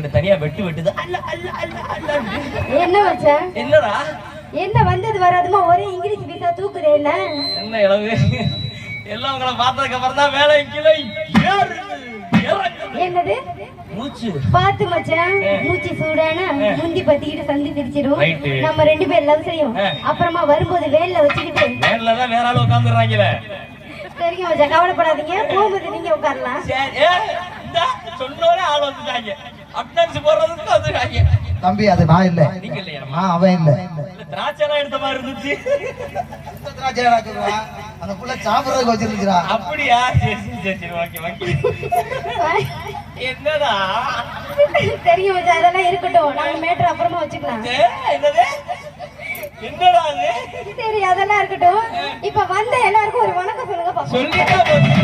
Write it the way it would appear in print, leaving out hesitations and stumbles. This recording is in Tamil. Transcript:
அங்கிட்டு தனியா வெட்டு வெட்டுது. அல்ல அல்ல அல்ல அல்ல. என்ன மச்சான்? என்னடா என்ன வந்தது வராதுமா ஒரே இங்கிலீஷ் வீசா தூக்குது. என்ன என்ன இளவு எல்லாம் உங்களை பார்த்ததுக்கு அப்புறம் தான் வேலை கீழே என்னது மூச்சு பாத்து மச்சான். மூச்சு சூடான முந்தி பத்திக்கிட்டு சந்தி திரிச்சிடும். நம்ம 2 பேர் லவ் செய்யும். அப்புறமா வரும்போது வேல்ல வச்சுக்கிட்டு வேலைதான் வேற ஆள் உட்காந்துடுறாங்கல்ல. சரிங்க மச்சான், கவலைப்படாதீங்க. போகும்போது நீங்க உட்காரலாம். சொன்னோட ஆள் வந்துட்டாங்க. அட்டன்ஸ் போடுறதுக்கு வந்துட்டாங்க. தம்பி அது நான் இல்ல. நீங்க இல்லையா? அவன் இல்ல. திராட்சை எடுத்த மாதிரி இருந்துச்சு. திராட்சை அந்த புள்ள சாப்பிடுறதுக்கு வச்சிருந்துச்சுடா. அப்படியா? சரி ஓகே ஓகே. என்னடா தெரியும் மச்சான், அதெல்லாம் இருக்கட்டும். நாங்க மேட்டர் அப்புறமா வச்சுக்கலாம். என்னது என்னடா அது? சரி அதெல்லாம் இருக்கட்டும். இப்ப வந்த எல்லாருக்கும் ஒரு வணக்கம் சொல்லுங்க பாப்போம். சொல்லிட்டா போச்சு.